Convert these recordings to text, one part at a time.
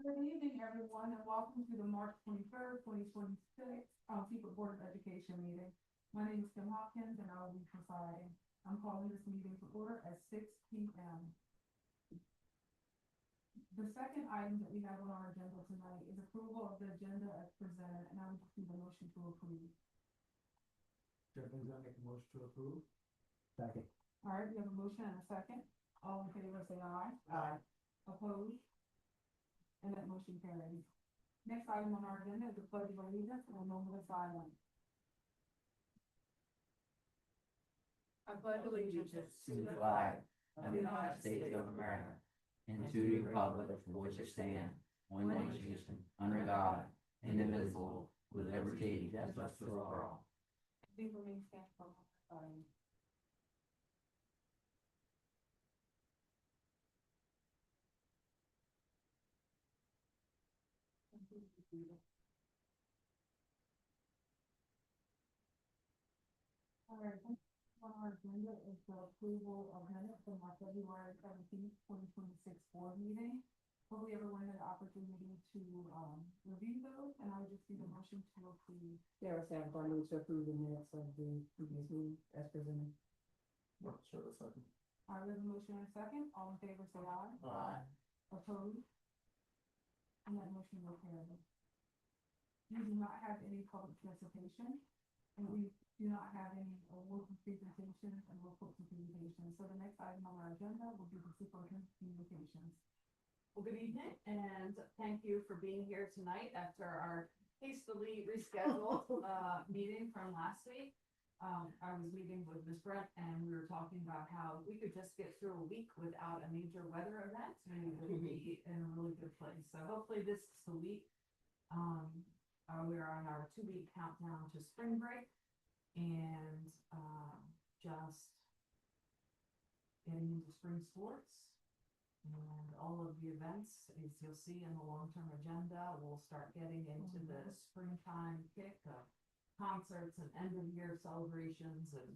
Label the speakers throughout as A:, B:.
A: Good evening, everyone, and welcome to the March 23rd, 2026 Secret Board of Education meeting. My name is Kim Hopkins, and I will be presiding. I'm calling this meeting to order at 6 p.m. The second item that we have on our agenda tonight is approval of the agenda as presented, and I would just need a motion to approve.
B: Chairman's gonna make a motion to approve.
C: Second.
A: All right, we have a motion and a second. All in favor, say aye.
C: Aye.
A: Opposed? And that motion carries. Next item on our agenda is the pledge of allegiance and a moment of silence. I pledge allegiance
C: To the flag of the United States of America and to the republic for which it stands, one nation, under God, indivisible, with liberty and justice for all.
A: Please remain standing for a moment of silence. All right, next on our agenda is the approval of minutes from our February 17th, 2026 board meeting. Hopefully everyone had the opportunity to review those, and I would just need a motion to approve.
D: Sarah Sanford moves to approve the minutes of the previous meeting as presented.
B: Sure, a second.
A: All right, we have a motion and a second. All in favor, say aye.
C: Aye.
A: Opposed? And that motion will carry. We do not have any public participation, and we do not have any local presentations and local communications. So the next item on our agenda will be the superintendent's communications.
E: Well, good evening, and thank you for being here tonight after our hastily rescheduled meeting from last week. I was meeting with Ms. Brent, and we were talking about how we could just get through a week without a major weather event, and we would be in a really good place. So hopefully this is the week. We're on our 2-week countdown to spring break, and just getting into spring sports. And all of the events, as you'll see in the long-term agenda, we'll start getting into the springtime kick of concerts and end-of-year celebrations and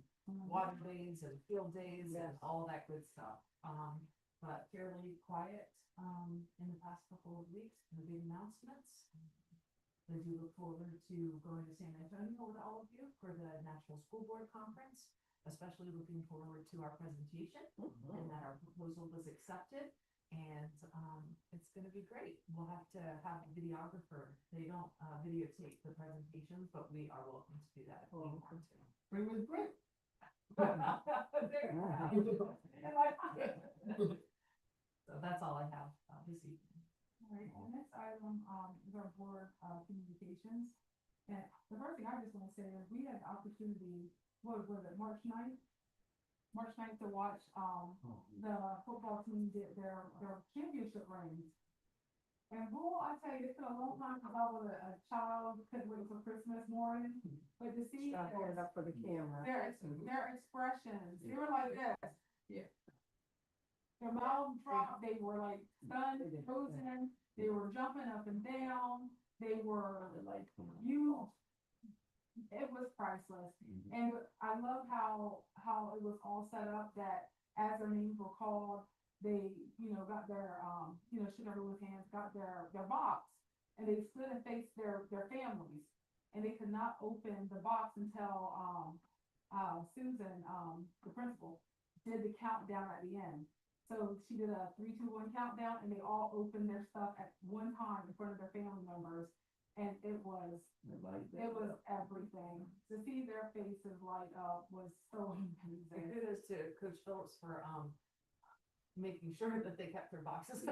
E: water days and field days and all that good stuff. But fairly quiet in the past couple of weeks, the big announcements. I do look forward to going to San Antonio with all of you for the National School Board Conference, especially looking forward to our presentation and that our proposal was accepted. And it's going to be great. We'll have to have a videographer. They don't videotape the presentations, but we are welcome to do that if we want to.
A: Bring with Brent.
E: There you go. In my pocket. So that's all I have this evening.
A: All right, the next item is our board communications. And the first thing I just want to say is we had the opportunity, what was it, March 9th? March 9th to watch the football team get their championship rings. And boy, I tell you, it took a long time because I was a child, couldn't wait for Christmas morning. But to see
D: I'll hold it up for the camera.
A: their expressions, they were like this.
D: Yeah.
A: Their mouths dropped, they were like stunned, frozen, they were jumping up and down, they were like, it was priceless. And I love how it was all set up that as their names were called, they, got their, shook everyone's hands, got their box, and they stood and faced their families. And they could not open the box until Susan, the principal, did the countdown at the end. So she did a 3, 2, 1 countdown, and they all opened their stuff at one time in front of their family members. And it was everything. To see their faces light up was so amazing.
E: Kudos to Coach Phillips for making sure that they kept their boxes.
C: Yeah.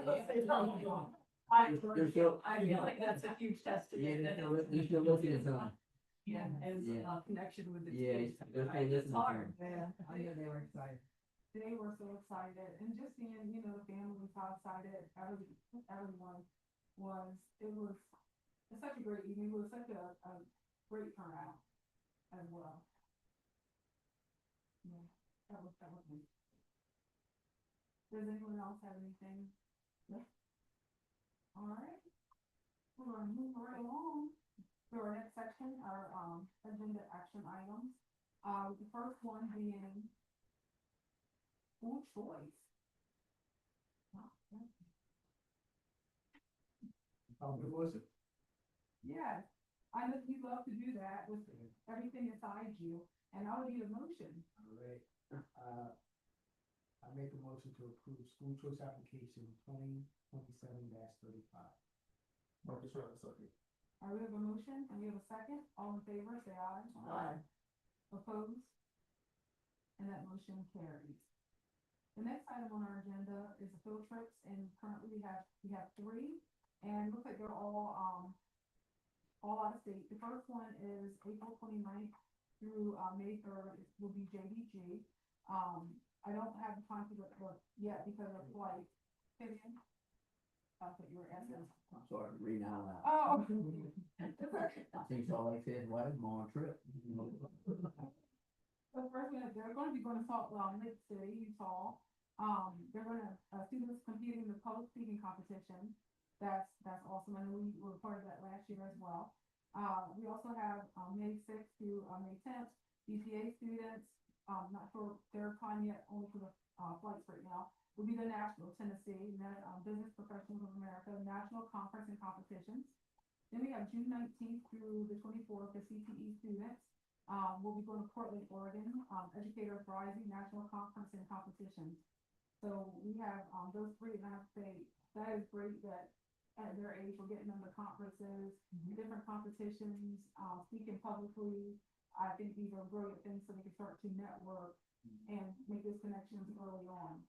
E: I feel like that's a huge testament.
C: You're still looking at something.
E: Yeah, and
C: Yeah.
E: Connection with the
C: Yeah,
E: team.
C: it's
E: hard.
D: Yeah, I knew they were excited.
A: They were so excited, and just seeing, the families, how excited everyone was. It's such a great evening. It was such a great turnout as well. Yeah, that was me. Does anyone else have anything? No. All right. We're going to move right along to our next section, our agenda action items. The first one being school choice.
B: The motion?
A: Yes, I know you love to do that with everything inside you, and I would need a motion.
B: All right, I make a motion to approve school choice application 2027-35. Marcus, Ryan, second.
A: All right, we have a motion, and we have a second, all in favor, say aye.
D: Aye.
A: Opposed? And that motion carries. The next item on our agenda is the field trips, and currently we have three, and looks like they're all out of state. The first one is April 29th through, May 3rd, it will be JDG. I don't have the time to look yet because of flight. Vivian? I thought you were asking.
C: I'm sorry, reading out loud.
A: Oh.
C: I think all they said was, go on a trip.
A: So first, they're going to be going to Lake City, Utah. They're students competing in the public speaking competition. That's awesome. I know we were part of that last year as well. We also have, May 6th through, May 10th, BPA students, not sure their time yet, only for the, flights right now, will be the National Tennessee, and then, Business Professionals of America, National Conference and Competitions. Then we have June 19th through the 24th, the CTE students. We'll be going to Portland, Oregon, Educators Rising National Conference and Competitions. So we have, those three, and I have to say, that is great that at their age, we're getting them to conferences, different competitions, speaking publicly. I think these are brilliant things so they can start to network and make those connections early on.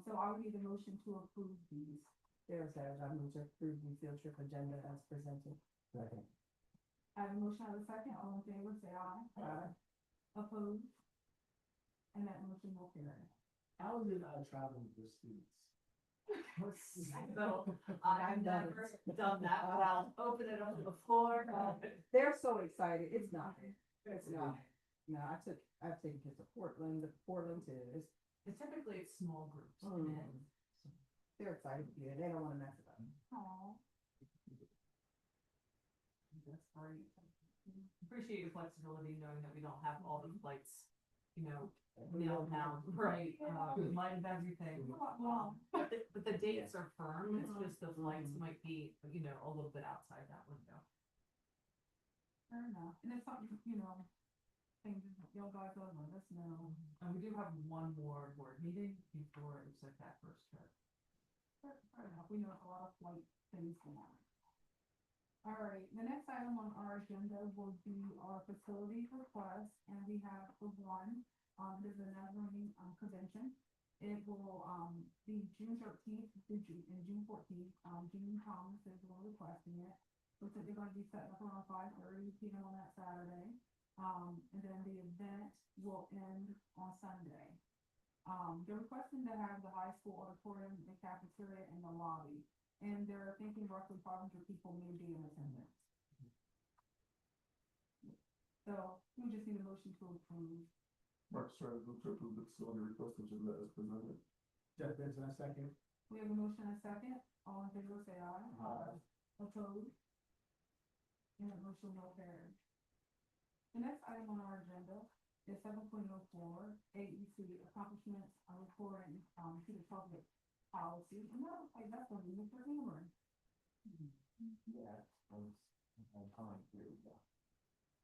A: So I would need a motion to approve these.
D: Chair says I move to approve the field trip agenda as presented.
B: Second.
A: I have a motion, I have a second, all in favor, say aye.
D: Aye.
A: Opposed? And that motion will carry.
B: How is it traveling with the students?
E: So, I've never done that, but I'll open it up to the floor.
D: They're so excited. It's not. It's not. No, I've taken kids to Portland to,
E: Typically it's small groups,
D: Mm.
E: and
D: they're excited to be there. They don't want to mess it up.
A: Aw.
E: that's great. Appreciate your flexibility, knowing that we don't have all the flights, nailed down, right, in light of everything. But the dates are firm, it's just the flights might be, a little bit outside that window.
A: Fair enough, and it's something, things, y'all guys will let us know.
E: And we do have one more board meeting before it's like that first trip.
A: Fair enough, we know a lot of flight things going on. All right, the next item on our agenda will be our facility request, and we have the one, this is another convention. It will, be June 13th and June 14th, June Thomas is the one requesting it. Looks like they're gonna be setting up around 5:30 p.m. on that Saturday. And then the event will end on Sunday. They're requesting to have the high school auditorium, the cafeteria, and the lobby. And they're thinking roughly 500 people may be in attendance. So we just need a motion to approve.
F: Marcus Ryan, move to approve the facility request agenda as presented.
B: Jeff Benson, I second.
A: We have a motion and a second. All in favor, say aye.
B: Aye.
A: Opposed? And that motion will carry. The next item on our agenda is 7.04, AEC accomplishments reporting, to the public policy. And that looks like that's gonna be Mr. Hammer.
C: Yeah, here we go.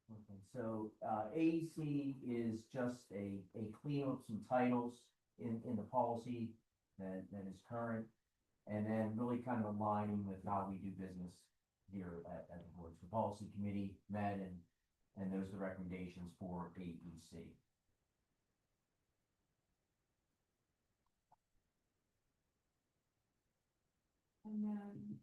C: Okay, so, AEC is just a clean up some titles in the policy that is current. And then really kind of aligning with how we do business here at the board. So policy committee met and those are the recommendations for AEC.
A: And then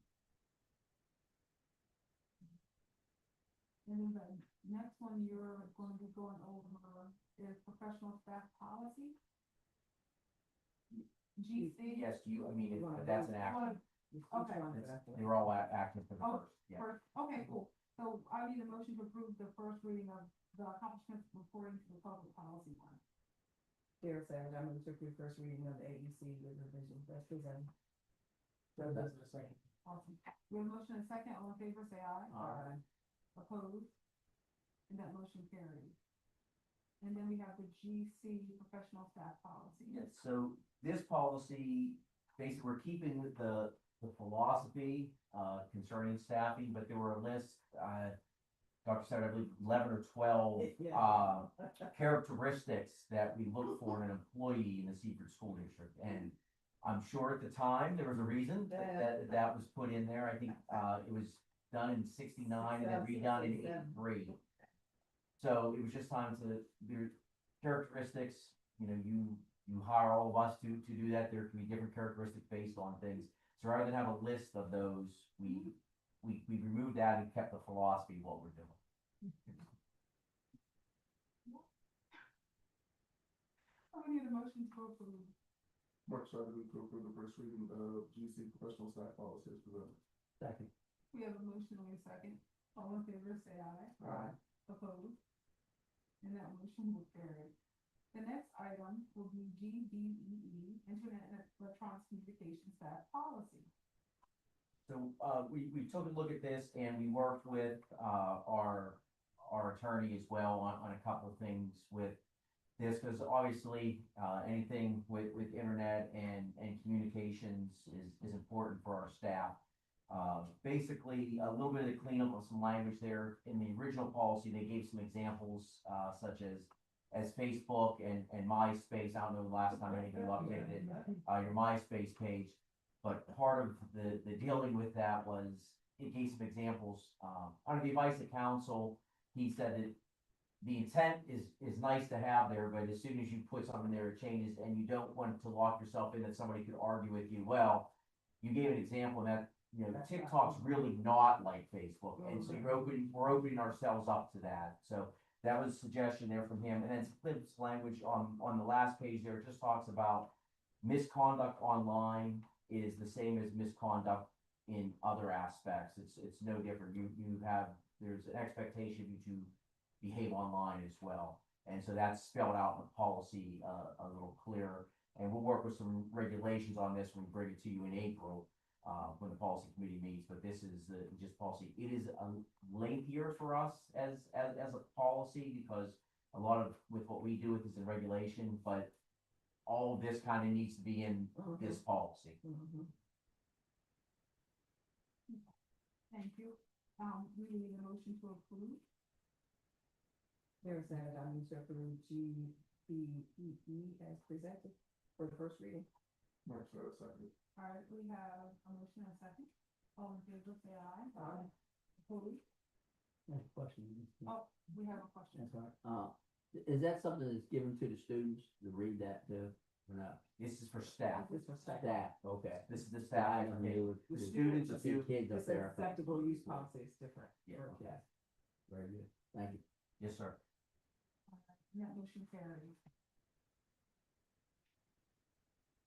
A: the next one you're going to be going over is professional staff policy. GC.
C: Yes, that's an action.
A: Okay.
C: They were all active for the
A: Oh,
C: first, yeah.
A: Okay, cool. So I need a motion to approve the first reading of the accomplishments reporting to the public policy one.
D: Chair says I move to approve first reading of the AEC with revisions as presented.
B: Jeff Benson, I second.
A: Awesome. We have a motion and a second. All in favor, say aye.
C: Aye.
A: Opposed? And that motion carries. And then we have the GC professional staff policy.
C: Yes, so this policy, basically, we're keeping the the philosophy, concerning staffing, but there were a list, Dr. said, I believe 11 or 12, characteristics that we look for in an employee in the Seaford School District. And I'm sure at the time, there was a reason that was put in there. I think, it was done in 69 and then redone in 83. So it was just time to, their characteristics, you hire all of us to do that. There can be different characteristics based on things. So rather than have a list of those, we removed that and kept the philosophy of what we're doing.
A: I need a motion to approve.
F: Mark Schreiber move to approve the first reading of GC professional staff policy as presented.
C: Second.
A: We have a motion and a second. All in favor, say aye.
C: Aye.
A: Opposed? And that motion will carry. The next item will be GBEE, Internet and Electronic Communication Staff Policy.
C: So, we took a look at this and we worked with, our attorney as well on a couple of things with this, because obviously, anything with internet and communications is important for our staff. Basically, a little bit of the cleanup of some language there. In the original policy, they gave some examples, such as Facebook and MySpace. I don't know the last time anybody updated your MySpace page, but part of the dealing with that was it gave some examples. Under the advice of counsel, he said that the intent is nice to have there, but as soon as you put something there, it changes, and you don't want to lock yourself in that somebody could argue with you. Well, you gave an example that, TikTok's really not like Facebook, and so we're opening ourselves up to that. So that was a suggestion there from him, and then Cliff's language on the last page there, it just talks about misconduct online is the same as misconduct in other aspects. It's no different. There's an expectation of you to behave online as well. And so that's spelled out in the policy a little clearer. And we'll work with some regulations on this when we bring it to you in April, when the policy committee meets. But this is just policy. It is lengthier for us as a policy, because a lot of with what we do with this in regulation, but all of this kind of needs to be in this policy.
A: Thank you. We need a motion to approve.
D: There's that, I move to approve GBEE as presented for the first reading.
F: Mark Schreiber second.
A: All right, we have a motion and a second. All in favor, say aye.
D: Aye.
A: Opposed?
C: Question.
A: Oh, we have a question.
C: That's right. Is that something that's given to the students to read that to, or not? This is for staff.
D: This was second.
C: Staff, okay. This is the staff. The students, a few kids up
D: It's
C: there.
D: acceptable use policy is different.
C: Yeah,
D: for
C: okay.
D: kids.
C: Very good. Thank you. Yes, sir.
A: And that motion carries.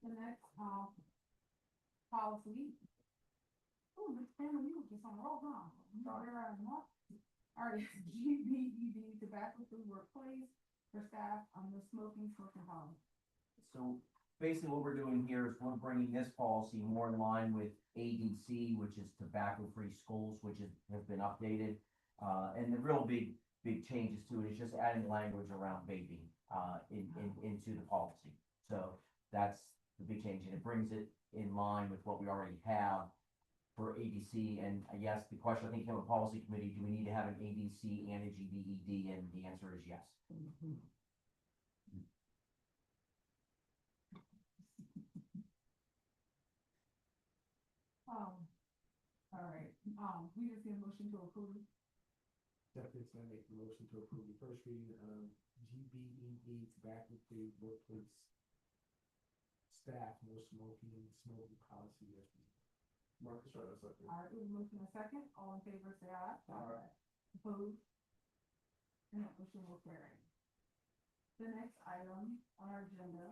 A: The next, policy. Oh, this family, you were just on a roll, huh? All right, GBED, tobacco-free workplace for staff on the smoking policy.
C: So basically what we're doing here is we're bringing this policy more in line with ADC, which is tobacco-free schools, which has been updated. And the real big changes to it is just adding language around vaping, into the policy. So that's the big change, and it brings it in line with what we already have for ADC. And I guess the question, I think, came with policy committee, do we need to have an ADC and a GBED? And the answer is yes.
A: All right, we just need a motion to approve.
B: Deputy's gonna make the motion to approve the first reading of GBEE tobacco-free workplace staff, no smoking policy as presented.
F: Mark Schreiber second.
A: All right, we have a motion and a second. All in favor, say aye.
B: Aye.
A: Opposed? And that motion will carry. The next item on our agenda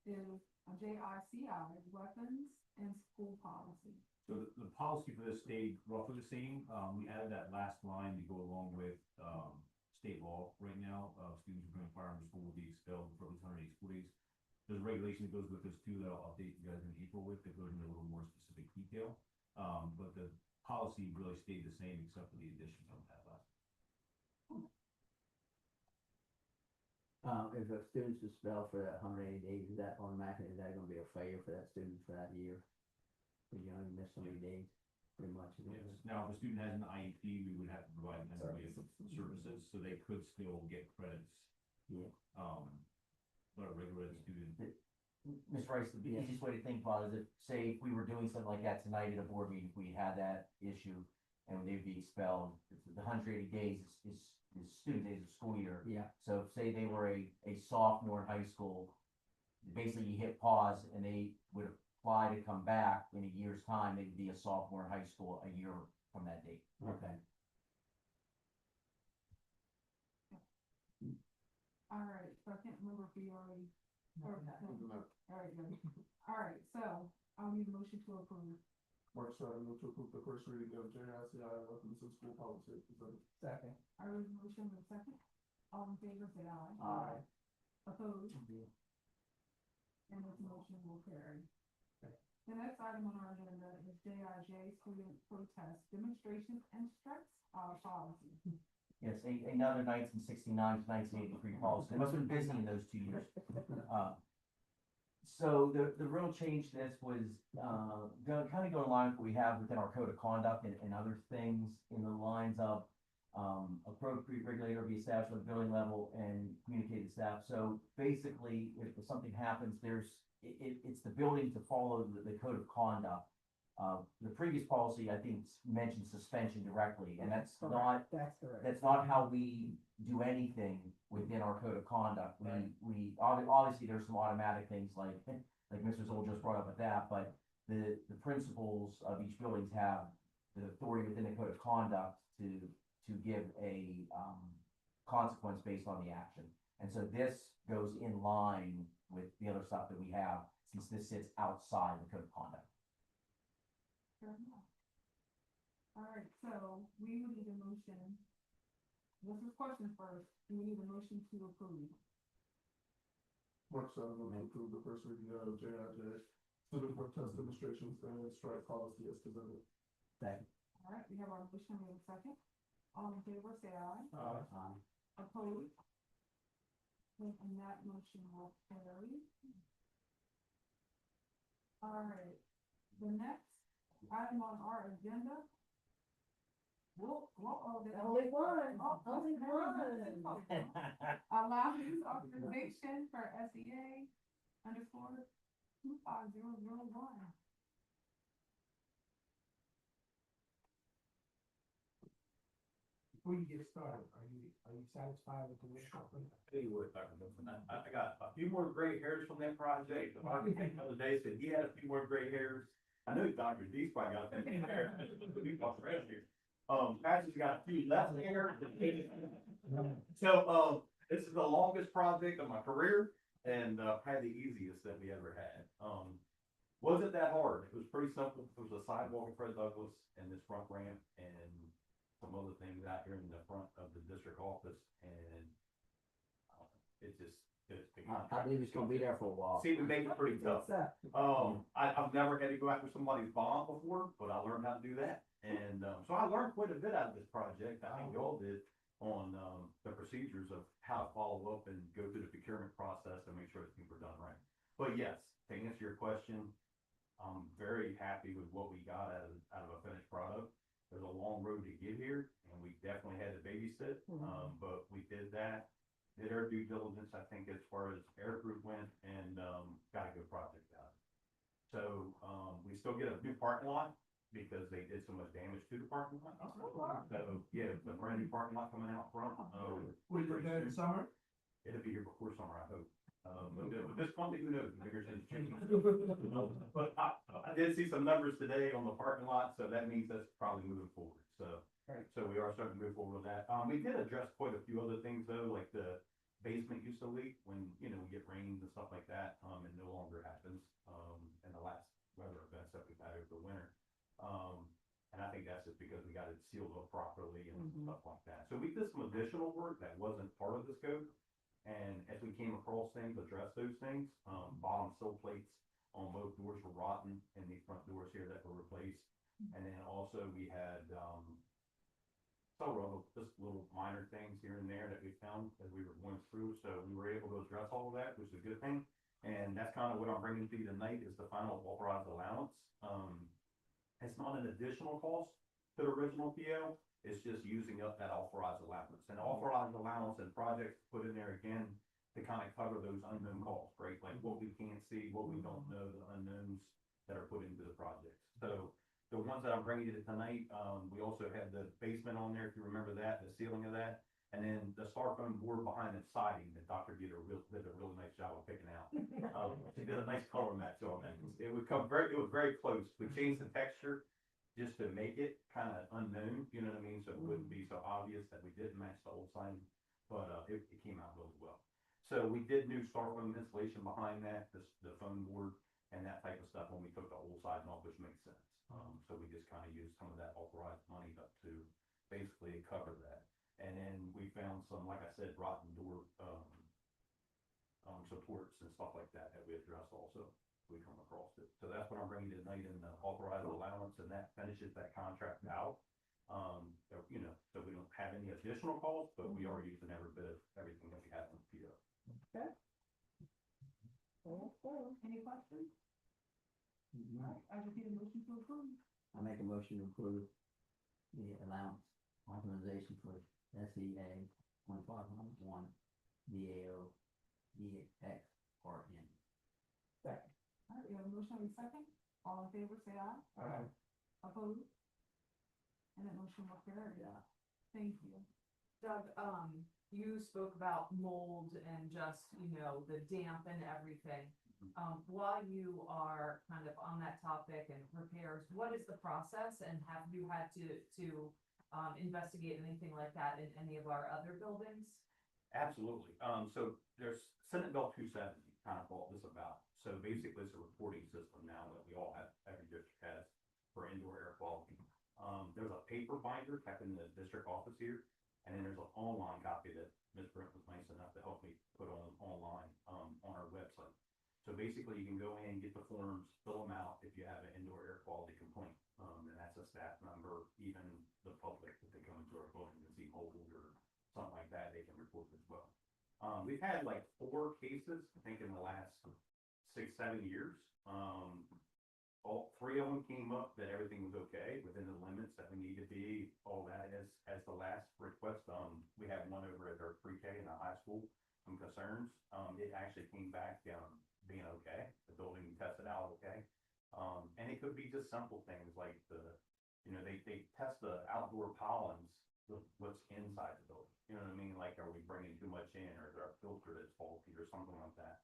A: is JICI, weapons and school policy.
G: So the policy for this stayed roughly the same. We added that last line to go along with, state law right now. Students who bring a firearm to school will be expelled for at least 180 school days. There's a regulation that goes with this too that I'll update you guys in April with, that goes into a little more specific detail. But the policy really stayed the same except for the addition of that last.
C: If a student's expelled for that 180 days, is that automatically, is that gonna be a failure for that student for that year? but you only miss so many days, pretty much.
G: Yes. Now, if a student has an IEP, we would have to provide them with services, so they could still get credits.
C: Yeah.
G: But a regular ed student,
C: Ms. Rice, the easiest way to think about it is if, say, if we were doing something like that tonight at a board meeting, if we had that issue and they'd be expelled, the 180 days is student days of school year.
D: Yeah.
C: So if, say they were a sophomore in high school, basically you hit pause and they would apply to come back in a year's time, they'd be a sophomore in high school a year from that date. Okay.
A: All right, so I can't remember if we already.
E: No,
A: or-
E: no.
A: All right, good. All right, so I'll need a motion to approve.
F: Mark Stroud, move to approve the first reading of JICI weapons and school policy as presented.
D: Second.
A: I have a motion with a second. All in favor, say aye.
D: Aye.
A: Opposed? And this motion will carry. The next item on our agenda is JIJ student protest demonstrations and strikes policy.
C: Yes, another 1969 to 1983 policy. They must have been busy in those 2 years. So the real change to this was kind of going along with what we have within our code of conduct and other things in the lines of appropriate regulator be established at the building level and communicated staff. So basically, if something happens, it's the building to follow the code of conduct. The previous policy, I think, mentioned suspension directly, and that's not
D: That's correct.
C: that's not how we do anything within our code of conduct. We obviously there's some automatic things like Mr. Zoll just brought up with that, but the principals of each buildings have the authority within the code of conduct to give a consequence based on the action. And so this goes in line with the other stuff that we have, since this sits outside the code of conduct.
A: Fair enough. All right, so we would need a motion. This is question first. We need a motion to approve.
F: Mark Stroud, move to approve the first reading of JIJ student protest demonstrations and strike policy as presented.
C: Second.
A: All right, we have our motion, we have a second. All in favor, say aye.
C: Aye.
A: Opposed? And that motion will carry. All right, the next item on our agenda.
D: Only one. Only one.
A: Allowance authorization for SEA _25001.
B: Before you get started, are you satisfied with the way?
G: tell you what, Dr. Milton, I got a few more gray hairs from that project. The other day said he had a few more gray hairs. I know Dr. D's probably got that hair. We got the rest here. Patsy's got a few left hair. So, this is the longest project of my career and, probably the easiest that we ever had. Wasn't that hard. It was pretty simple. It was a sidewalk in Fred Douglass and this front ramp and some other things out here in the front of the district office, and
C: I believe it's gonna be there for a while.
G: seemed to make it pretty tough. I've never had to go after somebody's bond before, but I learned how to do that. And, so I learned quite a bit out of this project. I think y'all did on, the procedures of how to follow up and go through the procurement process and make sure that things were done right. But yes, to answer your question, I'm very happy with what we got out of a finished product. There's a long road to get here, and we definitely had to babysit, but we did that. Did our due diligence, I think, as far as air group went, and got a good project out. So we still get a new parking lot because they did so much damage to the parking lot. So yeah, the brand new parking lot coming out front.
B: We did that in summer?
G: It'll be here before summer, I hope. But this company, who knows, bigger things change. But I did see some numbers today on the parking lot, so that means that's probably moving forward. So we are starting to move forward with that. We did address quite a few other things though, like the basement used to leak when, we get rains and stuff like that. It no longer happens, in the last weather events that we've had over the winter. And I think that's just because we got it sealed up properly and stuff like that. So we did some additional work that wasn't part of the scope. And as we came across things, address those things, bottom sill plates on both doors were rotten and the front doors here that were replaced. And then also we had, several just little minor things here and there that we found as we were going through. So we were able to address all of that, which is a good thing. And that's kind of what I'm bringing to you tonight is the final authorized allowance. It's not an additional cost to the original PO, it's just using up that authorized allowance. And authorized allowance and projects put in there again to kind of cover those unknown costs, right? Like what we can't see, what we don't know, the unknowns that are put into the projects. So the ones that I'm bringing you tonight, we also have the basement on there, if you remember that, the ceiling of that. And then the styrofoam board behind the siding that Dr. did a really nice job of picking out. She did a nice color match on that. It was very close. We changed the texture just to make it kind of unknown, you know what I mean? So it wouldn't be so obvious that we didn't match the old siding, but it came out really well. So we did new styrofoam insulation behind that, the foam board and that type of stuff when we took the old siding off, which makes sense. So we just kind of used some of that authorized money up to basically cover that. And then we found some, like I said, rotten door, supports and stuff like that that we addressed also. We come across it. So that's what I'm bringing tonight in the authorized allowance, and that finishes that contract out. You know, so we don't have any additional costs, but we are using every bit of everything that we have in the PO.
D: Okay.
A: Any questions? All right, I just need a motion to approve.
C: I make a motion to approve the allowance authorization for SEA 2501 DAO DXRN.
D: Second.
A: All right, we have a motion and a second. All in favor, say aye.
B: Aye.
A: Opposed? And that motion will carry. Thank you.
E: Doug, you spoke about mold and just, you know, the damp and everything. While you are kind of on that topic and repairs, what is the process, and have you had to investigate anything like that in any of our other buildings?
G: Absolutely. So there's Senate Bill 270 kind of brought this about. So basically it's a reporting system now that we all have, every district has for indoor air quality. There's a paper binder kept in the district office here, and then there's an online copy that Ms. Brent was nice enough to help me put on online on our website. So basically you can go in, get the forms, fill them out if you have an indoor air quality complaint. And that's a staff member, even the public, if they come into our building and see mold or something like that, they can report as well. We've had like 4 cases, I think in the last 6-7 years. All 3 of them came up that everything was okay within the limits that we need to be, all that as the last request. We had one over at our pre-K and our high school, some concerns. It actually came back being okay. The building tested out okay. And it could be just simple things like they test the outdoor pollens with what's inside the building. You know what I mean? Like, are we bringing too much in, or is there a filter that's faulty or something like that?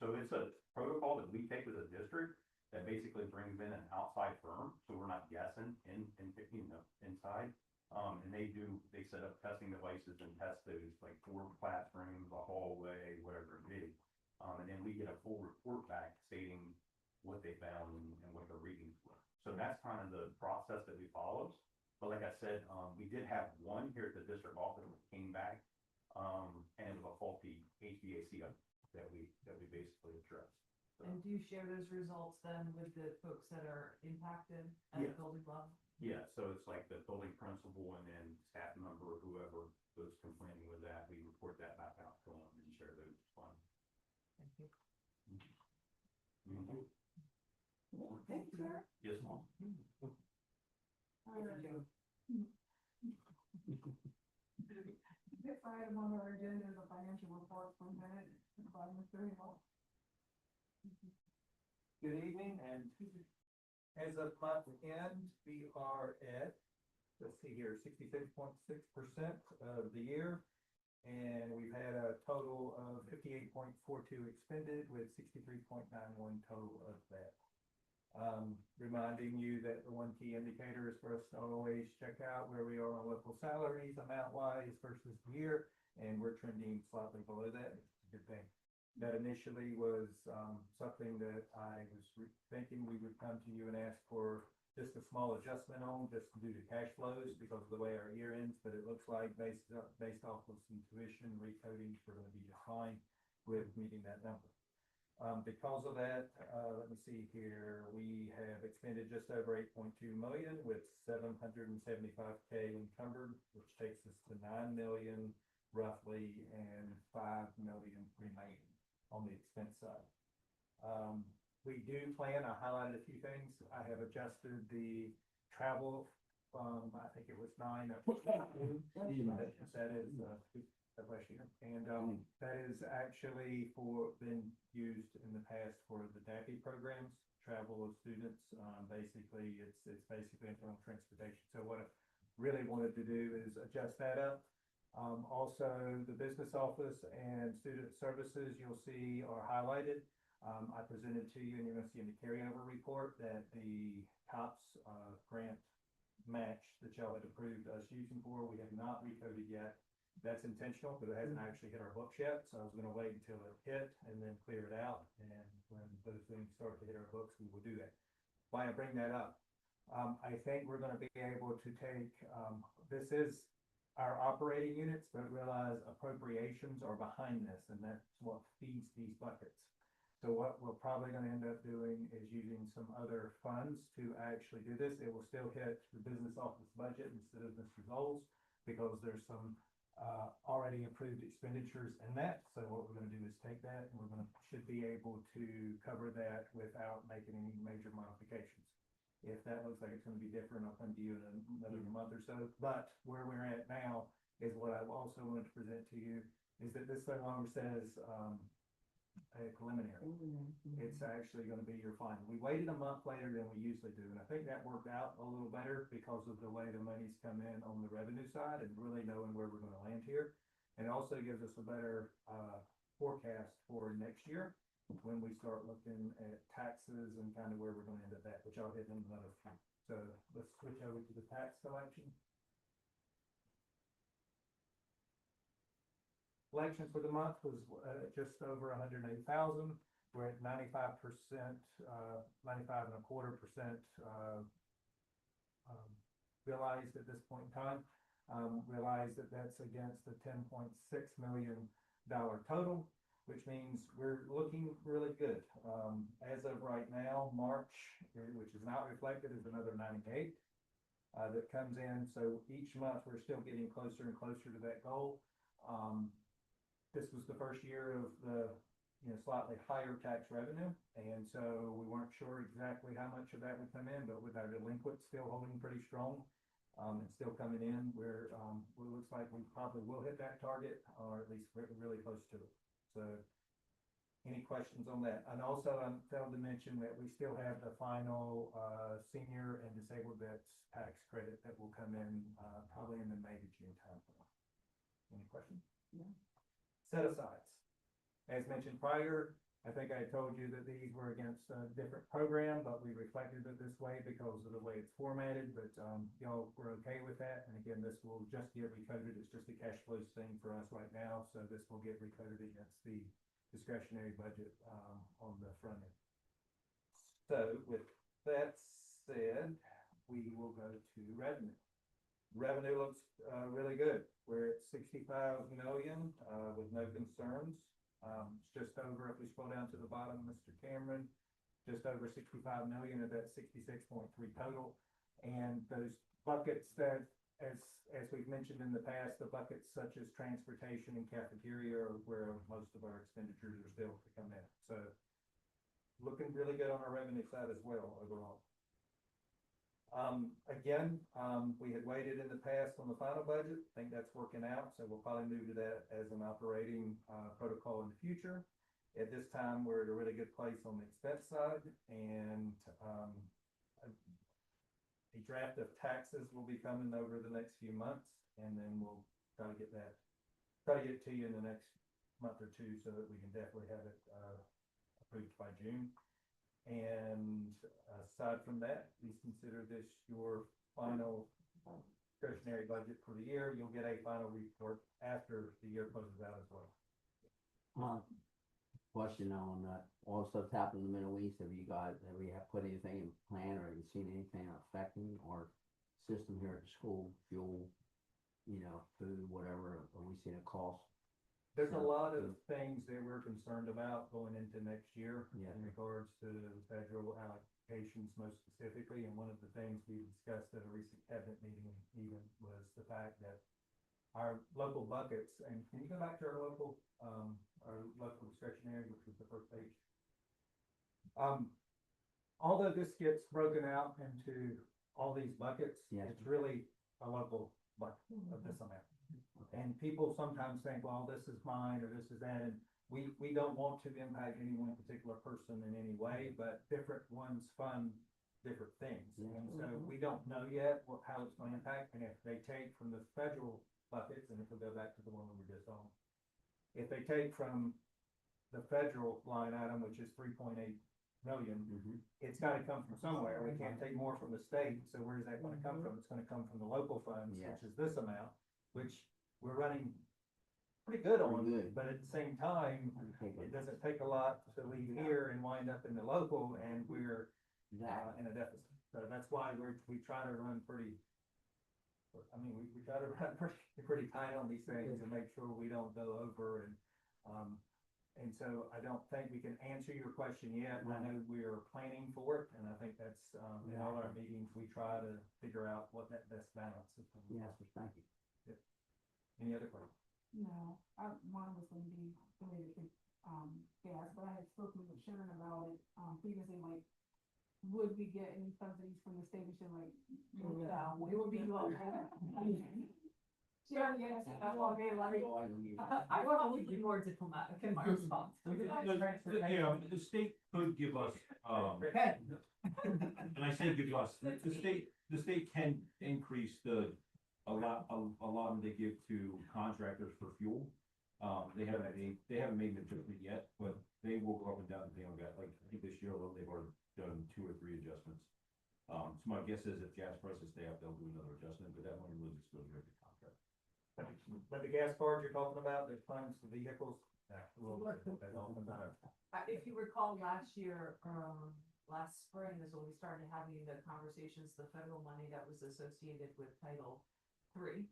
G: So it's a protocol that we take as a district that basically brings in an outside firm, so we're not guessing inside. And they set up testing devices and test those like 4 classrooms, a hallway, whatever it be. And then we get a full report back stating what they found and what the readings were. So that's kind of the process that we follow. But like I said, we did have one here at the district office that came back, and it was a faulty HVAC that we basically addressed. So,
E: And do you share those results then with the folks that are impacted at the
G: Yeah.
E: building level?
G: yeah, so it's like the building principal and then staff member, whoever was complaining with that, we report that back out to them and share those funds.
E: Thank you.
G: Mhm.
D: Thank you, sir.
G: Yes, ma'am.
A: All right. Next item on our agenda is a financial report from Bennett by Mr. Hill.
H: Good evening, and as of month end, we are at, let's see here, 66.6% of the year. And we've had a total of 58.42 expended with 63.91 total of that. Reminding you that the one key indicator is for us to always check out where we are on local salaries amount wise versus the year, and we're trending slightly below that. It's a good thing. That initially was something that I was thinking we would come to you and ask for just a small adjustment on, just due to cash flows because of the way our year ends, but it looks like based off of some tuition recodings, we're going to be just fine with meeting that number. Because of that, let me see here, we have expended just over 8.2 million with 775K encumbered, which takes us to 9 million roughly and 5 million remaining on the expense side. we do plan, I highlighted a few things. I have adjusted the travel from, I think it was 9 up to 15. That is, bless you. And, that is actually been used in the past for the DAPI programs, travel of students. Basically, it's basically internal transportation. So what I really wanted to do is adjust that up. Also, the business office and student services you'll see are highlighted. I presented to you, and you're gonna see in the carryover report that the COPS, grant match that y'all had approved us using for, we have not recoded yet. That's intentional, but it hasn't actually hit our books yet, so I was gonna wait until it hit and then clear it out, and when those things start to hit our books, we will do that. Why I bring that up? I think we're gonna be able to take, this is our operating units, but realize appropriations are behind this, and that's what feeds these buckets. So what we're probably gonna end up doing is using some other funds to actually do this. It will still hit the business office budget instead of Mr. Zoll's, because there's some already approved expenditures in that. So what we're gonna do is take that, and should be able to cover that without making any major modifications. If that looks like it's gonna be different, I'll come to you in another month or so. But where we're at now is what I also wanted to present to you, is that this no longer says, a preliminary. It's actually gonna be your final. We waited a month later than we usually do, and I think that worked out a little better because of the way the money's come in on the revenue side and really knowing where we're gonna land here. And also gives us a better, forecast for next year, when we start looking at taxes and kind of where we're gonna end up at, which I'll hit in another few. So let's switch over to the tax collection. Collection for the month was just over 108,000. We're at 95%, 95.25% realized at this point in time. Realize that that's against the $10.6 million total, which means we're looking really good. As of right now, March, which is not reflected, is another 98 that comes in. So each month we're still getting closer and closer to that goal. This was the first year of the slightly higher tax revenue, and so we weren't sure exactly how much of that would come in, but with our delinquents still holding pretty strong, and still coming in, it looks like we probably will hit that target, or at least really close to it. So any questions on that? And also I failed to mention that we still have the final senior and disabled vets tax credit that will come in probably in the May to June timeframe. Any questions?
D: No.
H: Set asides. As mentioned prior, I think I told you that these were against a different program, but we reflected it this way because of the way it's formatted, but y'all were okay with that. And again, this will just get recoded. It's just a cash flow thing for us right now. So this will get recoded against the discretionary budget on the front end. So with that said, we will go to revenue. Revenue looks really good. We're at 65 million with no concerns. Just over, if we scroll down to the bottom, Mr. Cameron, just over 65 million of that 66.3 total. And those buckets that, as we've mentioned in the past, the buckets such as transportation and cafeteria are where most of our expenditures are still to come in. So looking really good on our revenue side as well overall. Again, we had waited in the past on the final budget. I think that's working out, so we'll probably move to that as an operating protocol in the future. At this time, we're at a really good place on the expense side, and a draft of taxes will be coming over the next few months, and then we'll try to get to you in the next month or two so that we can definitely have it approved by June. And aside from that, please consider this your final discretionary budget for the year. You'll get a final report after the year closes out as well.
C: Question on all the stuff happening in the Middle East. Have you put anything in plan, or have you seen anything affecting our system here at the school? Fuel, food, whatever. Are we seeing a cost?
H: There's a lot of things that we're concerned about going into next year in regards to federal allocations most specifically. And one of the things we discussed at a recent cabinet meeting even was the fact that our local buckets, and can you go back to our local discretionary, which was the first page? although this gets broken out into all these buckets,
C: Yes.
H: it's really a local bucket of this amount. And people sometimes think, well, this is mine or this is that, and we don't want to impact any one particular person in any way, but different ones fund different things.
C: Yeah.
H: And so we don't know yet how it's gonna impact, and if they take from the federal buckets, and if we go back to the one we were just on, if they take from the federal line item, which is 3.8 million,
C: Mhm.
H: it's gotta come from somewhere. We can't take more from the state, so where's that gonna come from? It's gonna come from the local funds,
C: Yes.
H: which is this amount, which we're running pretty good on,
C: Pretty good.
H: but at the same time, it doesn't take a lot to leave here and wind up in the local, and we're,
C: Exactly.
H: in a deficit. So that's why we try to run pretty, I mean, we try to run pretty tight on these things and make sure we don't go over and so I don't think we can answer your question yet. I know we're planning for it, and I think that's, in all our meetings, we try to figure out what that best balance is.
C: Yes, thank you.
H: Any other questions?
A: No, mine was gonna be related to, gas, but I had spoken with Sharon about it, previously, like, would we get any subsidies from the state? And she like, no, it would be low. Sharon, yes, that's all day, like,
E: I will always be more diplomatic in my response.
G: The state could give us, and I say give us, the state can increase a lot of they give to contractors for fuel. They haven't made an adjustment yet, but they will go up and down depending on that. Like, I think this year alone, they've already done 2 or 3 adjustments. So my guess is if gas prices stay up, they'll do another adjustment, but that money really just goes right to contract.
H: But the gas cards you're talking about, the funds for vehicles,
E: If you recall last year, last spring is when we started having the conversations, the federal money that was associated with Title III.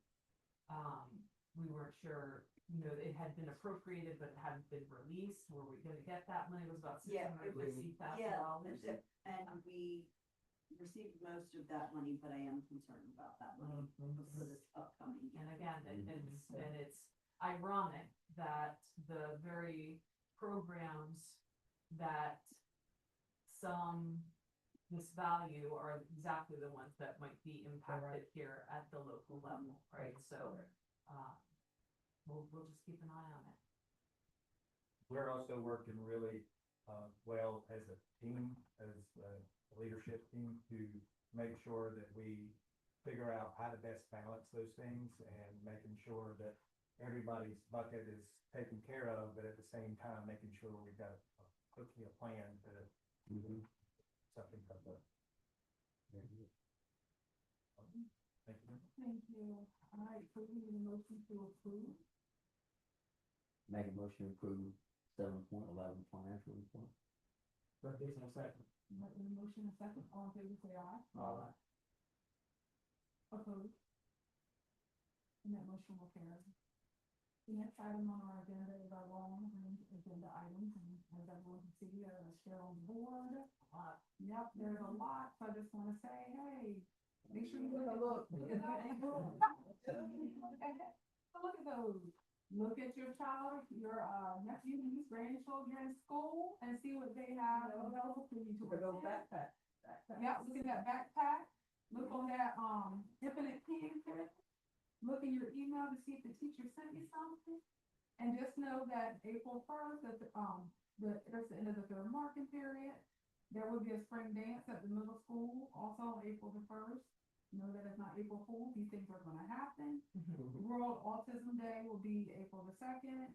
E: We weren't sure, it had been appropriated, but it hadn't been released. Were we gonna get that money? It was about
I: Yeah, it was-
E: $650,000.
I: And we received most of that money, but I am concerned about that money for this upcoming.
E: And again, it's ironic that the very programs that some misvalue are exactly the ones that might be impacted here at the local level, right? So, we'll just keep an eye on it.
H: We're also working really, well as a team, as a leadership team, to make sure that we figure out how to best balance those things and making sure that everybody's bucket is taken care of, but at the same time, making sure we've got quickly a plan to something comes up. Thank you.
A: thank you. All right, so we need a motion to approve.
C: Make a motion to approve 7.11 financial report.
B: Second.
A: Motion a second, all in favor, say aye.
C: Aye.
A: Opposed? And that motion will carry. The next item on our agenda is our long range agenda items, and as everyone can see, share on the board. Yep, there's a lot, so I just wanna say, hey, make sure you look. Look at those. Look at your child, your nephew, niece, grandchildren in school, and see what they have available for you to
D: Those
A: attend.
D: backpacks.
A: Yeah, look at that backpack, look on that, infinite pen kit, look in your email to see if the teacher sent you something. And just know that April 1st, that's the end of the third marking period. There will be a spring dance at the middle school, also on April the 1st. Know that it's not April Fool's, these things are gonna happen. World Autism Day will be April the 2nd.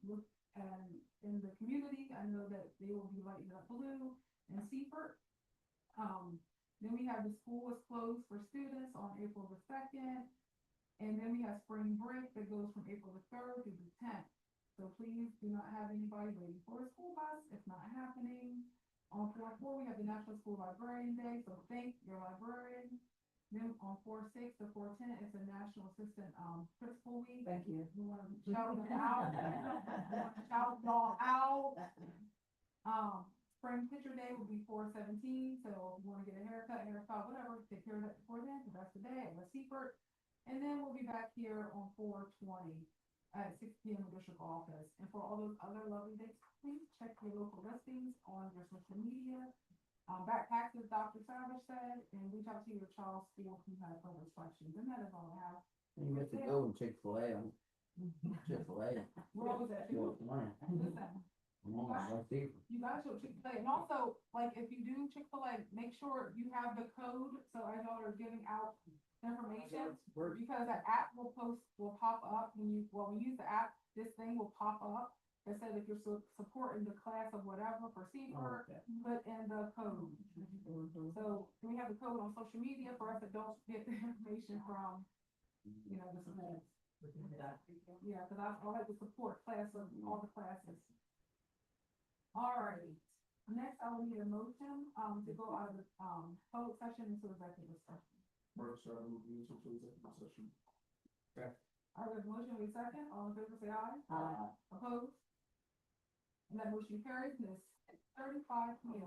A: Look, and in the community, I know that they will be lighting up blue in Seaford. Then we have the school is closed for students on April the 2nd. And then we have spring break that goes from April the 3rd to the 10th. So please do not have anybody waiting for a school bus. It's not happening. On 4/4, we have the National School Librarian Day, so thank your librarian. Then on 4/6 to 4/10, it's a National Assistant Principal Week.
D: Thank you.
A: We want to shout them out. Shout y'all out. Spring Picture Day will be 4/17, so if you want to get a haircut, whatever, take care of that before then, because that's the day at West Seaford. And then we'll be back here on 4/20 at 6 p.m. in the district office. And for all those other lovely dates, please check your local listings on your social media. Backpacks, as Dr. Savage said, and reach out to your child's school if you have further questions, and that is all I have.
C: You get to go and Chick-fil-A, Chick-fil-A.
A: We're always at
C: Good morning.
A: Listen,
C: Come on, let's see.
A: you guys should Chick-fil-A, and also, like, if you do Chick-fil-A, make sure you have the code, so as y'all are giving out information, because that app will pop up when you use the app, this thing will pop up that says if you're supporting the class of whatever for CFER, put in the code. So we have the code on social media for us that don't get the information from, you know, the schools. Yeah, cause I like to support class of all the classes. Alright, next I will need a motion, to go out of the, public session into executive session.
F: First, I move into executive session.
A: I have a motion, we second, all in favor say aye. Opposed? And that motion carries, and it's 35 p.m.